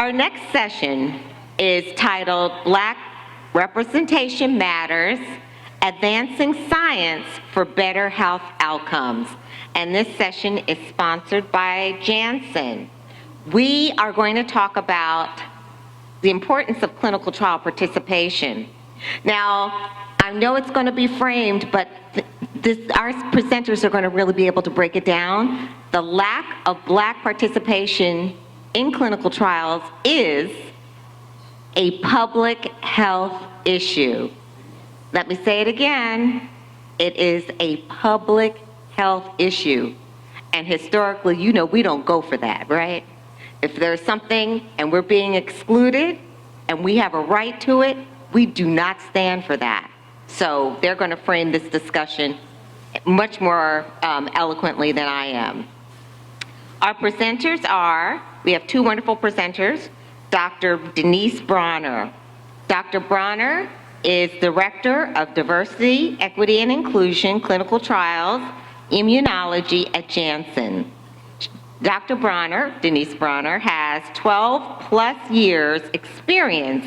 Our next session is titled Black Representation Matters, Advancing Science for Better Health Outcomes. And this session is sponsored by Janssen. We are going to talk about the importance of clinical trial participation. Now, I know it's going to be framed, but our presenters are going to really be able to break it down. The lack of Black participation in clinical trials is a public health issue. Let me say it again. It is a public health issue. And historically, you know, we don't go for that, right? If there's something and we're being excluded and we have a right to it, we do not stand for that. So they're going to frame this discussion much more eloquently than I am. Our presenters are, we have two wonderful presenters, Dr. Denise Bronner. Dr. Bronner is Director of Diversity, Equity, and Inclusion, Clinical Trials, Immunology at Janssen. Dr. Bronner, Denise Bronner, has 12 plus years experience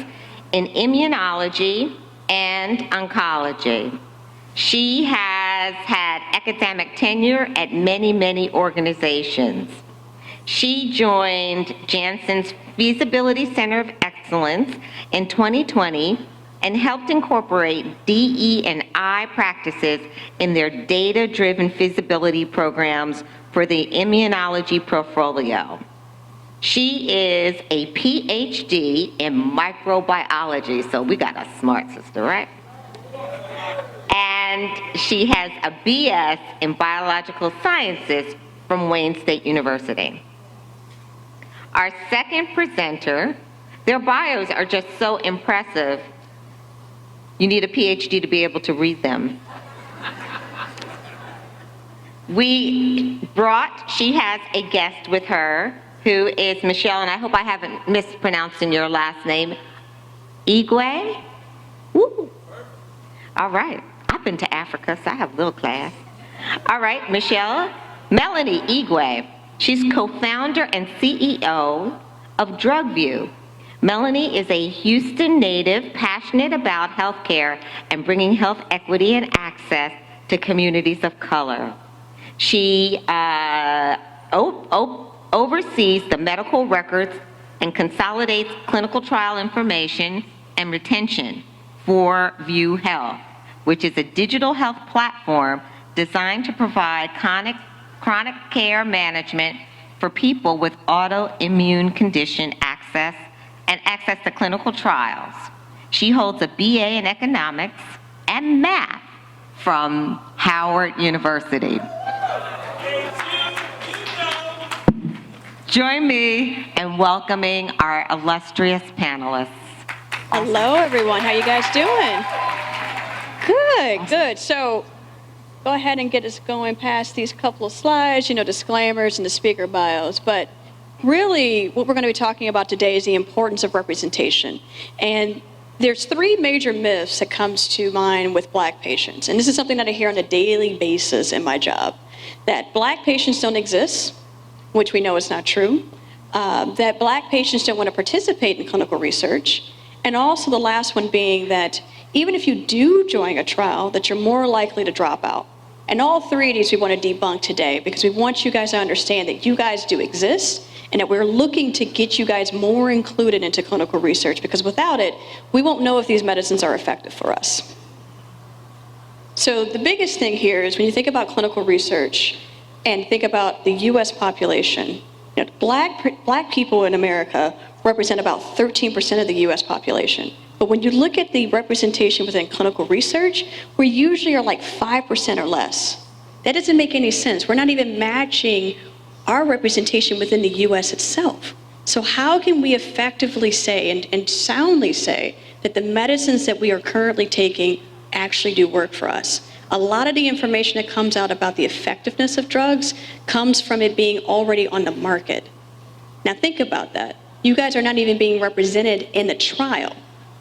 in immunology and oncology. She has had academic tenure at many, many organizations. She joined Janssen's Feasibility Center of Excellence in 2020 and helped incorporate DE&I practices in their data-driven feasibility programs for the immunology portfolio. She is a PhD in microbiology, so we got a smart sister, right? And she has a BS in biological sciences from Wayne State University. Our second presenter, their bios are just so impressive. You need a PhD to be able to read them. She has a guest with her who is Michelle, and I hope I haven't mispronouncing your last name, Igwe? Woo. All right, I've been to Africa, so I have a little class. All right, Melanie Igwe. She's co-founder and CEO of DrugView. Melanie is a Houston native, passionate about healthcare and bringing health equity and access to communities of color. She oversees the medical records and consolidates clinical trial information and retention for View Health, which is a digital health platform designed to provide chronic care management for people with autoimmune condition access to clinical trials. She holds a BA in economics and math from Howard University. Join me in welcoming our illustrious panelists. Hello, everyone. How you guys doing? Good, good. So go ahead and get us going past these couple of slides, disclaimers and the speaker bios. But really, what we're going to be talking about today is the importance of representation. And there's three major myths that comes to mind with Black patients. And this is something that I hear on a daily basis in my job. That Black patients don't exist, which we know is not true. That Black patients don't want to participate in clinical research. And also the last one being that even if you do join a trial, that you're more likely to drop out. And all three of these we want to debunk today because we want you guys to understand that you guys do exist and that we're looking to get you guys more included into clinical research, because without it, we won't know if these medicines are effective for us. So the biggest thing here is when you think about clinical research and think about the US population, Black people in America represent about 13% of the US population. But when you look at the representation within clinical research, we usually are like 5% or less. That doesn't make any sense. We're not even matching our representation within the US itself. So how can we effectively say and soundly say that the medicines that we are currently taking actually do work for us? A lot of the information that comes out about the effectiveness of drugs comes from it being already on the market. Now think about that. You guys are not even being represented in the trial,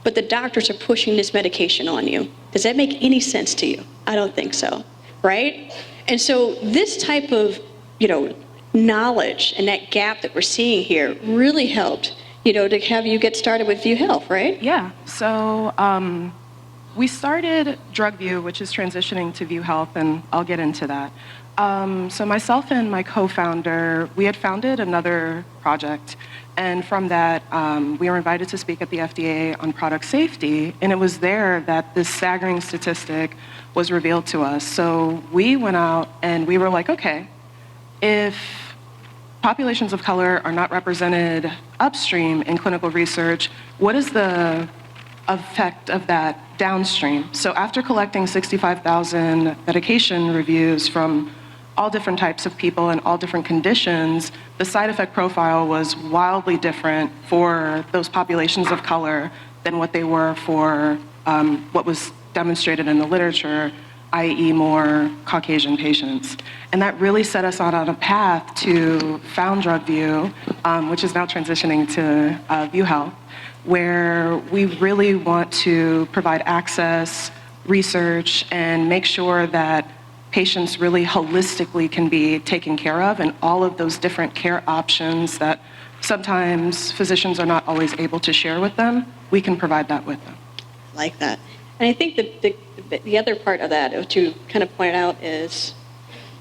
but the doctors are pushing this medication on you. Does that make any sense to you? I don't think so, right? And so this type of, knowledge and that gap that we're seeing here really helped to have you get started with View Health, right? Yeah, so we started DrugView, which is transitioning to View Health, and I'll get into that. So myself and my co-founder, we had founded another project, and from that, we were invited to speak at the FDA on product safety, and it was there that this staggering statistic was revealed to us. So we went out and we were like, okay, if populations of color are not represented upstream in clinical research, what is the effect of that downstream? So after collecting 65,000 medication reviews from all different types of people and all different conditions, the side effect profile was wildly different for those populations of color than what they were for what was demonstrated in the literature, i.e. more Caucasian patients. And that really set us on a path to found DrugView, which is now transitioning to View Health, where we really want to provide access, research, and make sure that patients really holistically can be taken care of, and all of those different care options that sometimes physicians are not always able to share with them, we can provide that with them. Like that. And I think the other part of that, what you kind of pointed out is,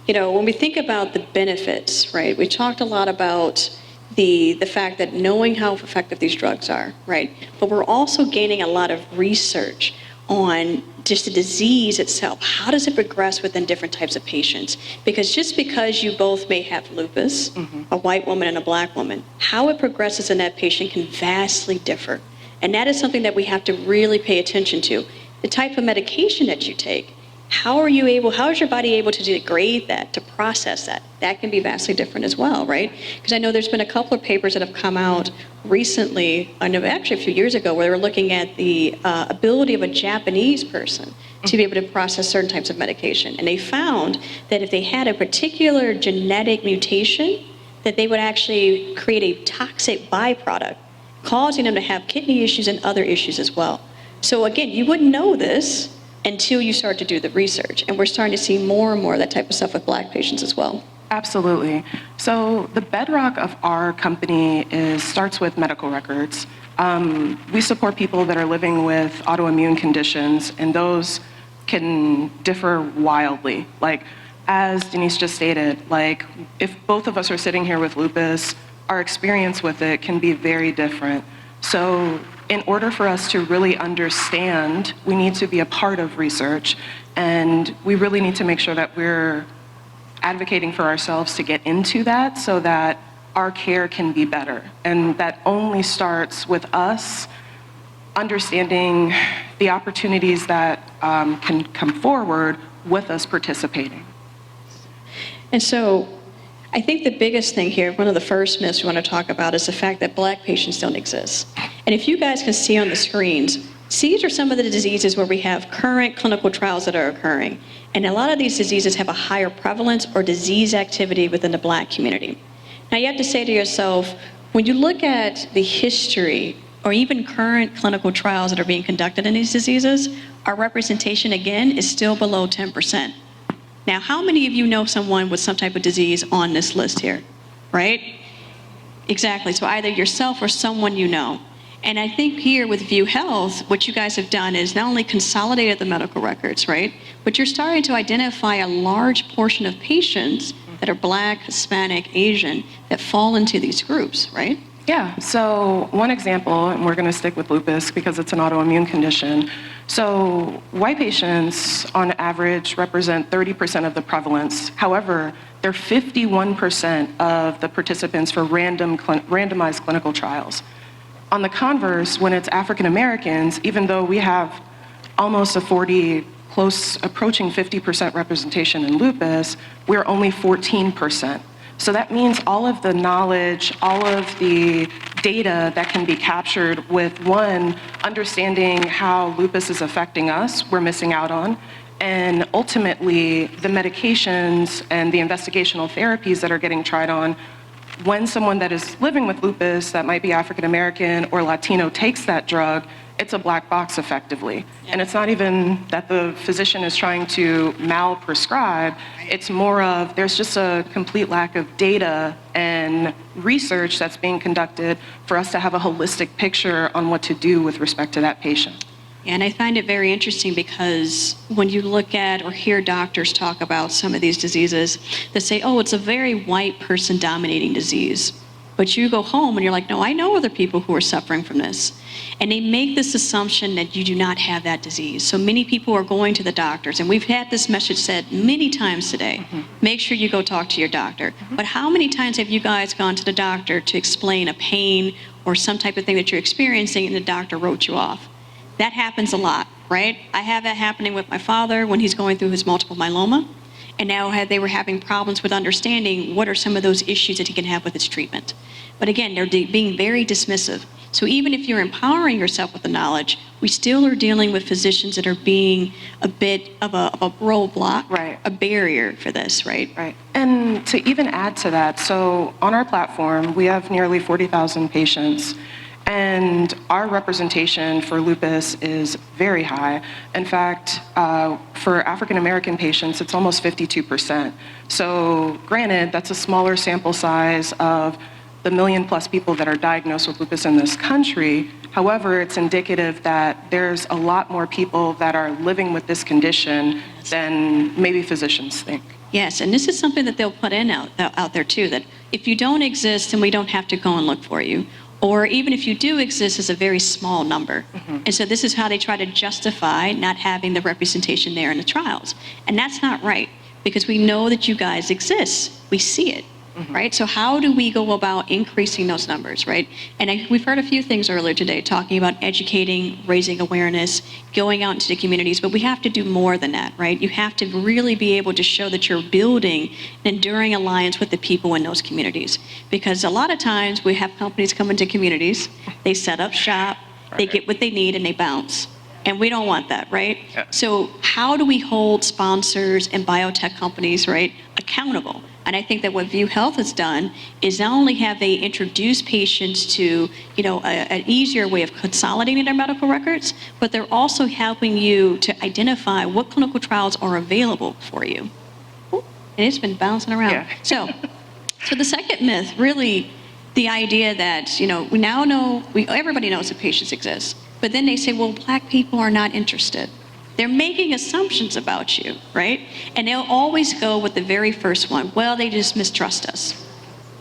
when we think about the benefits, right, we talked a lot about the fact that knowing how effective these drugs are, right, but we're also gaining a lot of research on just the disease itself. How does it progress within different types of patients? Because just because you both may have lupus, a white woman and a black woman, how it progresses in that patient can vastly differ. And that is something that we have to really pay attention to. The type of medication that you take, how is your body able to degrade that, to process that? That can be vastly different as well, right? Because I know there's been a couple of papers that have come out recently, actually a few years ago, where they were looking at the ability of a Japanese person to be able to process certain types of medication. And they found that if they had a particular genetic mutation, that they would actually create a toxic byproduct, causing them to have kidney issues and other issues as well. So again, you wouldn't know this until you start to do the research. And we're starting to see more and more of that type of stuff with black patients as well. Absolutely. So the bedrock of our company starts with medical records. We support people that are living with autoimmune conditions, and those can differ wildly. Like, as Denise just stated, like, if both of us are sitting here with lupus, our experience with it can be very different. So in order for us to really understand, we need to be a part of research, and we really need to make sure that we're advocating for ourselves to get into that so that our care can be better. And that only starts with us understanding the opportunities that can come forward with us participating. And so I think the biggest thing here, one of the first myths we want to talk about, is the fact that black patients don't exist. And if you guys can see on the screens, these are some of the diseases where we have current clinical trials that are occurring. And a lot of these diseases have a higher prevalence or disease activity within the black community. Now you have to say to yourself, when you look at the history or even current clinical trials that are being conducted in these diseases, our representation, again, is still below 10%. Now, how many of you know someone with some type of disease on this list here, right? Exactly, so either yourself or someone you know. And I think here with View Health, what you guys have done is not only consolidated the medical records, right? But you're starting to identify a large portion of patients that are black, Hispanic, Asian, that fall into these groups, right? Yeah, so one example, and we're going to stick with lupus because it's an autoimmune condition. So white patients, on average, represent 30% of the prevalence. However, they're 51% of the participants for randomized clinical trials. On the converse, when it's African Americans, even though we have almost a 40, close approaching 50% representation in lupus, we're only 14%. So that means all of the knowledge, all of the data that can be captured with, one, understanding how lupus is affecting us, we're missing out on, and ultimately the medications and the investigational therapies that are getting tried on when someone that is living with lupus that might be African American or Latino takes that drug, it's a black box effectively. And it's not even that the physician is trying to mal-prescribe, it's more of there's just a complete lack of data and research that's being conducted for us to have a holistic picture on what to do with respect to that patient. And I find it very interesting because when you look at or hear doctors talk about some of these diseases, they say, oh, it's a very white person dominating disease. But you go home and you're like, no, I know other people who are suffering from this. And they make this assumption that you do not have that disease. So many people are going to the doctors, and we've had this message said many times today. Make sure you go talk to your doctor. But how many times have you guys gone to the doctor to explain a pain or some type of thing that you're experiencing and the doctor wrote you off? That happens a lot, right? I have that happening with my father when he's going through his multiple myeloma. And now they were having problems with understanding what are some of those issues that he can have with his treatment. But again, they're being very dismissive. So even if you're empowering yourself with the knowledge, we still are dealing with physicians that are being a bit of a roadblock, right, a barrier for this, right? Right. And to even add to that, so on our platform, we have nearly 40,000 patients. And our representation for lupus is very high. In fact, for African American patients, it's almost 52%. So granted, that's a smaller sample size of the million-plus people that are diagnosed with lupus in this country. However, it's indicative that there's a lot more people that are living with this condition than maybe physicians think. Yes, and this is something that they'll put in out there too, that if you don't exist, then we don't have to go and look for you. Or even if you do exist, it's a very small number. And so this is how they try to justify not having the representation there in the trials. And that's not right, because we know that you guys exist. We see it, right? So how do we go about increasing those numbers, right? And we've heard a few things earlier today talking about educating, raising awareness, going out into the communities, but we have to do more than that, right? You have to really be able to show that you're building an enduring alliance with the people in those communities. Because a lot of times we have companies come into communities, they set up shop, they get what they need, and they bounce. And we don't want that, right? Yeah. So how do we hold sponsors and biotech companies, right, accountable? And I think that what View Health has done is not only have they introduced patients to, an easier way of consolidating their medical records, but they're also helping you to identify what clinical trials are available for you. Ooh, and it's been bouncing around. Yeah. So the second myth, really, the idea that, we now know, everybody knows that patients exist, but then they say, well, Black people are not interested. They're making assumptions about you, right? And they'll always go with the very first one. Well, they just mistrust us,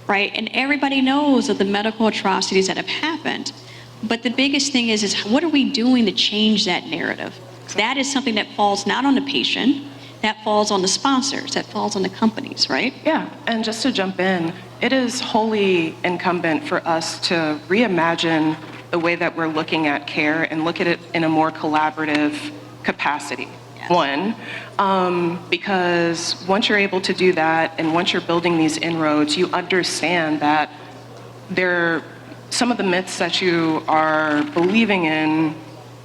right? And everybody knows of the medical atrocities that have happened. But the biggest thing is what are we doing to change that narrative? That is something that falls not on the patient, that falls on the sponsors, that falls on the companies, right? Yeah, and just to jump in, it is wholly incumbent for us to reimagine the way that we're looking at care and look at it in a more collaborative capacity. Yes. One, because once you're able to do that and once you're building these inroads, you understand that some of the myths that you are believing in,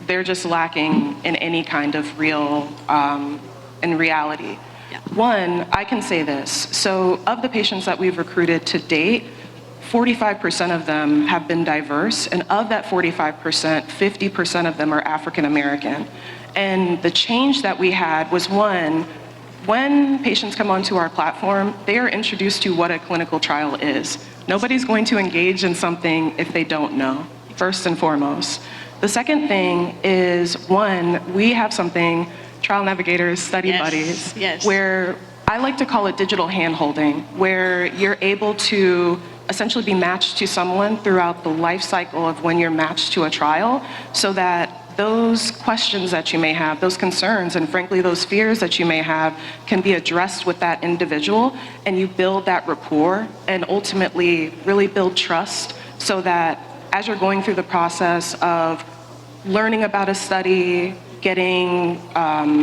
they're just lacking in any kind of real, in reality. Yeah. One, I can say this. So of the patients that we've recruited to date, 45% of them have been diverse, and of that 45%, 50% of them are African American. And the change that we had was, one, when patients come onto our platform, they are introduced to what a clinical trial is. Nobody's going to engage in something if they don't know, first and foremost. The second thing is, one, we have something, Trial Navigators, Study Buddies, where I like to call it digital hand-holding, where you're able to essentially be matched to someone throughout the life cycle of when you're matched to a trial, so that those questions that you may have, those concerns, and frankly, those fears that you may have can be addressed with that individual, and you build that rapport and ultimately really build trust so that as you're going through the process of learning about a study, getting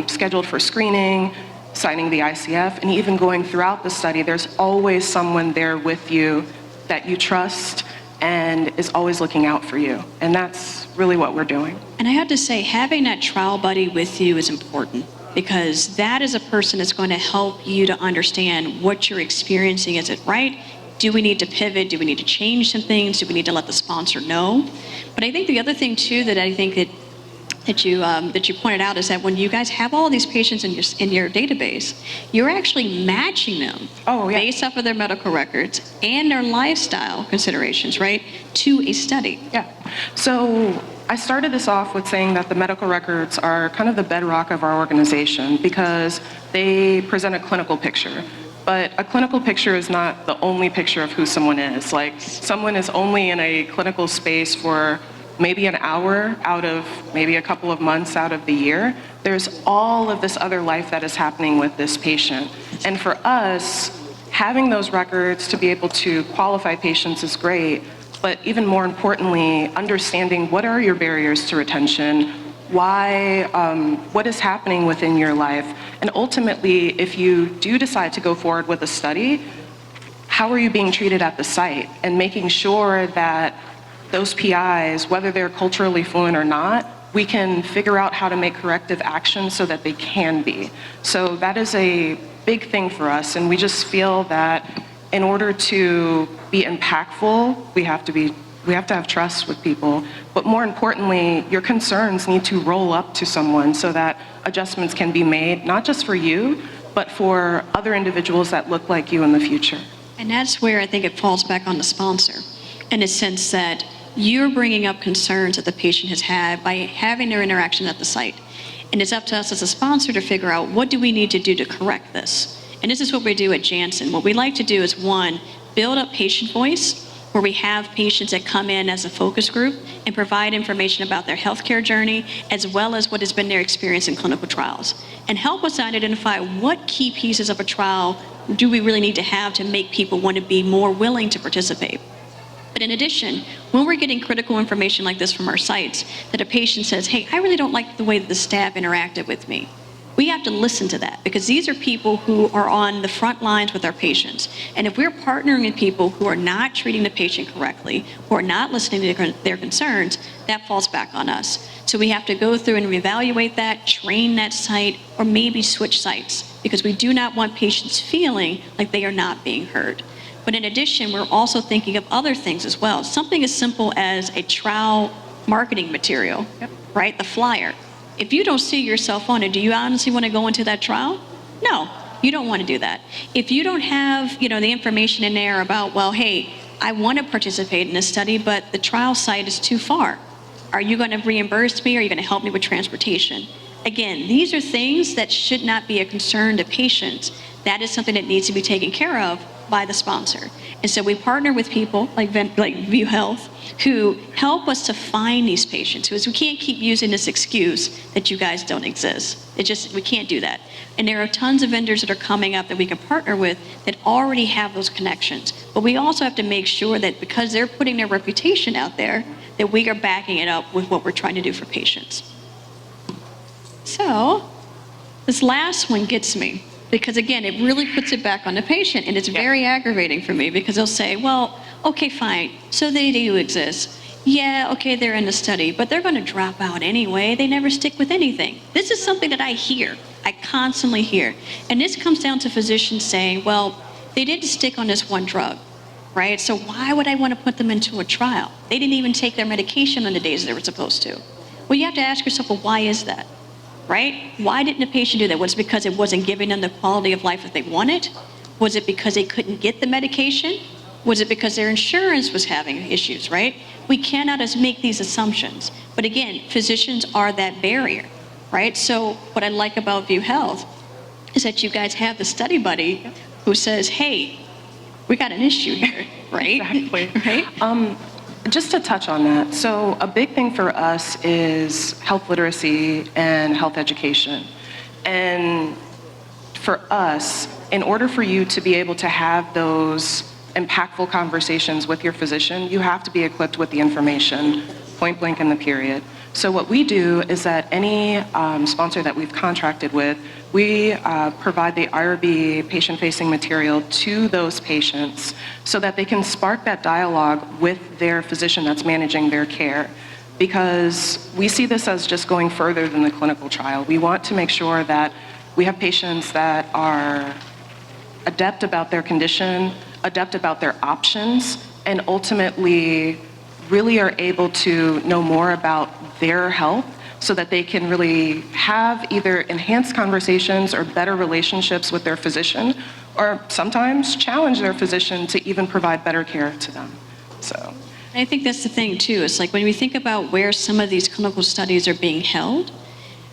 scheduled for screening, signing the ICF, and even going throughout the study, there's always someone there with you that you trust and is always looking out for you. And that's really what we're doing. And I have to say, having that trial buddy with you is important, because that is a person that's going to help you to understand what you're experiencing. Is it right? Do we need to pivot? Do we need to change some things? Do we need to let the sponsor know? But I think the other thing too that I think that you pointed out is that when you guys have all these patients in your database, you're actually matching them based off of their medical records and their lifestyle considerations, right, to a study. Yeah. So I started this off with saying that the medical records are kind of the bedrock of our organization because they present a clinical picture. But a clinical picture is not the only picture of who someone is. Like, someone is only in a clinical space for maybe an hour out of maybe a couple of months out of the year. There's all of this other life that is happening with this patient. And for us, having those records to be able to qualify patients is great, but even more importantly, understanding what are your barriers to retention, why, what is happening within your life, and ultimately, if you do decide to go forward with a study, how are you being treated at the site, and making sure that those PIs, whether they're culturally fluent or not, we can figure out how to make corrective action so that they can be. So that is a big thing for us, and we just feel that in order to be impactful, we have to have trust with people. But more importantly, your concerns need to roll up to someone so that adjustments can be made, not just for you, but for other individuals that look like you in the future. And that's where I think it falls back on the sponsor, in a sense that you're bringing up concerns that the patient has had by having their interaction at the site. And it's up to us as a sponsor to figure out what do we need to do to correct this. And this is what we do at Janssen. What we like to do is, one, build up patient voice, where we have patients that come in as a focus group and provide information about their healthcare journey, as well as what has been their experience in clinical trials, and help us identify what key pieces of a trial do we really need to have to make people want to be more willing to participate. But in addition, when we're getting critical information like this from our sites, that a patient says, hey, I really don't like the way that the staff interacted with me, we have to listen to that, because these are people who are on the front lines with our patients. And if we're partnering with people who are not treating the patient correctly, who are not listening to their concerns, that falls back on us. So we have to go through and reevaluate that, train that site, or maybe switch sites, because we do not want patients feeling like they are not being heard. But in addition, we're also thinking of other things as well. Something as simple as a trial marketing material, right? The flyer. If you don't see yourself on it, do you honestly want to go into that trial? No, you don't want to do that. If you don't have, the information in there about, well, hey, I want to participate in this study, but the trial site is too far. Are you going to reimburse me? Or are you going to help me with transportation? Again, these are things that should not be a concern to patients. That is something that needs to be taken care of by the sponsor. And so we partner with people like View Health who help us to find these patients, because we can't keep using this excuse that you guys don't exist. We can't do that. And there are tons of vendors that are coming up that we can partner with that already have those connections. But we also have to make sure that because they're putting their reputation out there, that we are backing it up with what we're trying to do for patients. So this last one gets me, because again, it really puts it back on the patient, and it's very aggravating for me, because they'll say, well, okay, fine, so they do exist. Yeah, okay, they're in the study, but they're going to drop out anyway. They never stick with anything. This is something that I hear. I constantly hear. And this comes down to physicians saying, well, they didn't stick on this one drug, right? So why would I want to put them into a trial? They didn't even take their medication on the days they were supposed to. Well, you have to ask yourself, well, why is that? Right? Why didn't the patient do that? Was it because it wasn't giving them the quality of life that they wanted? Was it because they couldn't get the medication? Was it because their insurance was having issues, right? We cannot just make these assumptions. But again, physicians are that barrier, right? So what I like about View Health is that you guys have the study buddy who says, hey, we got an issue here, right? Exactly. Right? Just to touch on that, so a big thing for us is health literacy and health education. And for us, in order for you to be able to have those impactful conversations with your physician, you have to be equipped with the information, point blank in the period. So what we do is that any sponsor that we've contracted with, we provide the IRB patient-facing material to those patients so that they can spark that dialogue with their physician that's managing their care. Because we see this as just going further than the clinical trial. We want to make sure that we have patients that are adept about their condition, adept about their options and ultimately really are able to know more about their health so that they can really have either enhanced conversations or better relationships with their physician, or sometimes challenge their physician to even provide better care to them. So. I think that's the thing too. It's like when we think about where some of these clinical studies are being held,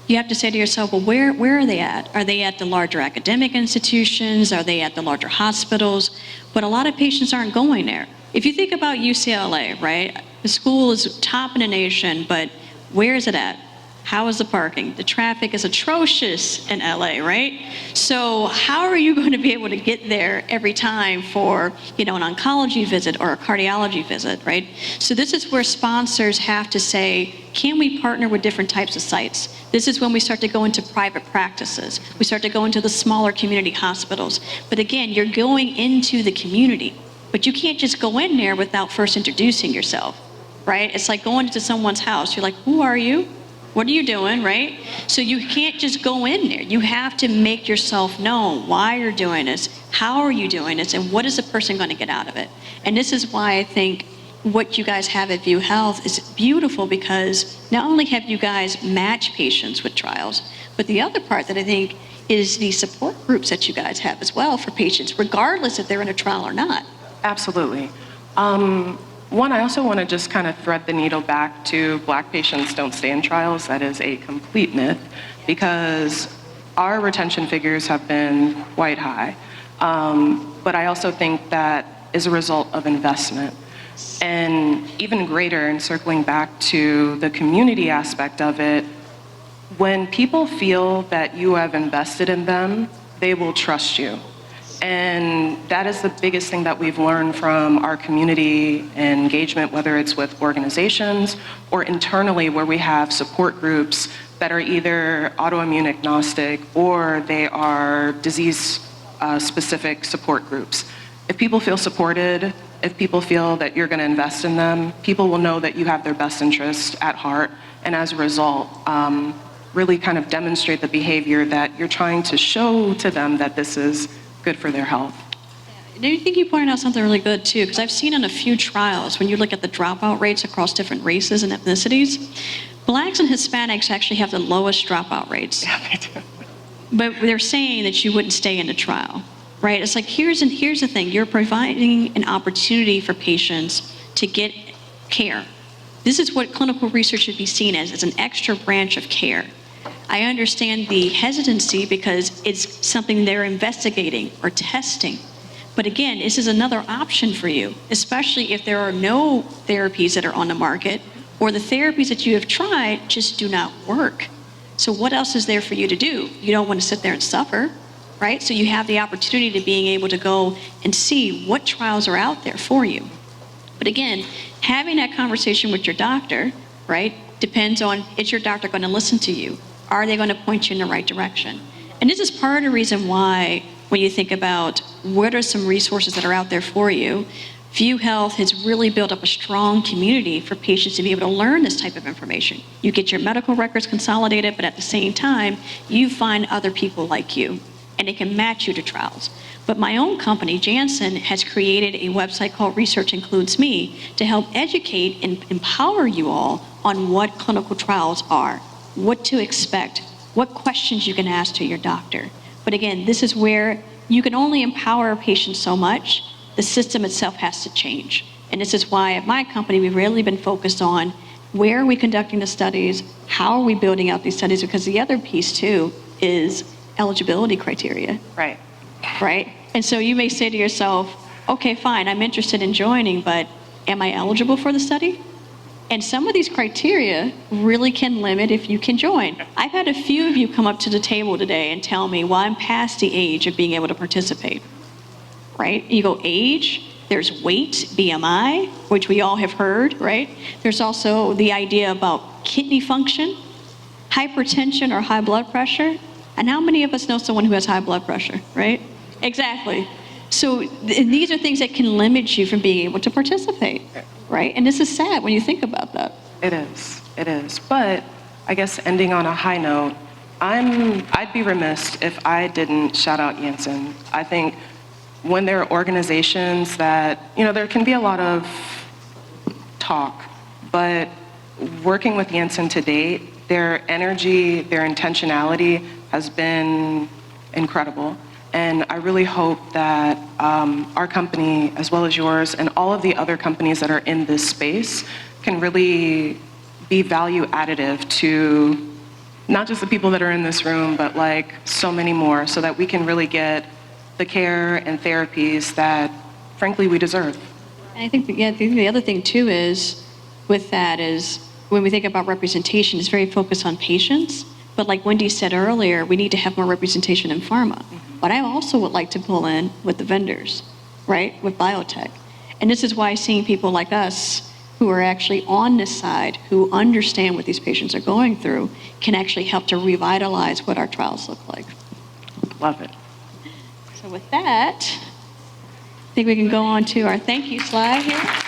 you have to say to yourself, well, where are they at? Are they at the larger academic institutions? Are they at the larger hospitals? But a lot of patients aren't going there. If you think about UCLA, right? The school is top in the nation, but where is it at? How is the parking? The traffic is atrocious in LA, right? So how are you going to be able to get there every time for, an oncology visit or a cardiology visit, right? So this is where sponsors have to say, can we partner with different types of sites? This is when we start to go into private practices. We start to go into the smaller community hospitals. But again, you're going into the community, but you can't just go in there without first introducing yourself, right? It's like going to someone's house. You're like, who are you? What are you doing, right? So you can't just go in there. You have to make yourself known why you're doing this, how are you doing this, and what is the person going to get out of it? And this is why I think what you guys have at View Health is beautiful, because not only have you guys matched patients with trials, but the other part that I think is the support groups that you guys have as well for patients, regardless if they're in a trial or not. Absolutely. One, I also want to just kind of thread the needle back to Black patients don't stay in trials. That is a complete myth, because our retention figures have been quite high. But I also think that is a result of investment. And even greater, and circling back to the community aspect of it, when people feel that you have invested in them, they will trust you. And that is the biggest thing that we've learned from our community engagement, whether it's with organizations or internally where we have support groups that are either autoimmune agnostic or they are disease specific support groups. If people feel supported, if people feel that you're going to invest in them, people will know that you have their best interest at heart, and as a result, really kind of demonstrate the behavior that you're trying to show to them that this is good for their health. And I think you pointed out something really good too, because I've seen in a few trials, when you look at the dropout rates across different races and ethnicities, Blacks and Hispanics actually have the lowest dropout rates. Yeah, they do. But they're saying that you wouldn't stay in the trial, right? It's like, here's the thing, you're providing an opportunity for patients to get care. This is what clinical research should be seen as an extra branch of care. I understand the hesitancy because it's something they're investigating or testing. But again, this is another option for you, especially if there are no therapies that are on the market, or the therapies that you have tried just do not work. So what else is there for you to do? You don't want to sit there and suffer, right? So you have the opportunity to being able to go and see what trials are out there for you. But again, having that conversation with your doctor, right, depends on, is your doctor going to listen to you? Are they going to point you in the right direction? And this is part of the reason why, when you think about what are some resources that are out there for you, View Health has really built up a strong community for patients to be able to learn this type of information. You get your medical records consolidated, but at the same time, you find other people like you, and they can match you to trials. But my own company, Janssen, has created a website called Research Includes Me to help educate and empower you all on what clinical trials are, what to expect, what questions you can ask to your doctor. But again, this is where you can only empower a patient so much. The system itself has to change. And this is why at my company, we've really been focused on where are we conducting the studies, how are we building out these studies, because the other piece too is eligibility criteria. Right. Right? And so you may say to yourself, okay, fine, I'm interested in joining, but am I eligible for the study? And some of these criteria really can limit if you can join. I've had a few of you come up to the table today and tell me, well, I'm past the age of being able to participate, right? You go age, there's weight, BMI, which we all have heard, right? There's also the idea about kidney function, hypertension or high blood pressure. And how many of us know someone who has high blood pressure, right? Exactly. So these are things that can limit you from being able to participate, right? And this is sad when you think about that. It is. But I guess ending on a high note, I'd be remiss if I didn't shout out Janssen. I think when there are organizations that, there can be a lot of talk, but working with Janssen to date, their energy, their intentionality has been incredible. And I really hope that our company, as well as yours, and all of the other companies that are in this space can really be value additive to not just the people that are in this room, but like so many more, so that we can really get the care and therapies that, frankly, we deserve. And I think the other thing too is, with that is, when we think about representation, it's very focused on patients. But like Wendy said earlier, we need to have more representation in pharma. But I also would like to pull in with the vendors, right, with biotech. And this is why seeing people like us who are actually on this side, who understand what these patients are going through, can actually help to revitalize what our trials look like. Love it. So with that, I think we can go on to our thank you slide here.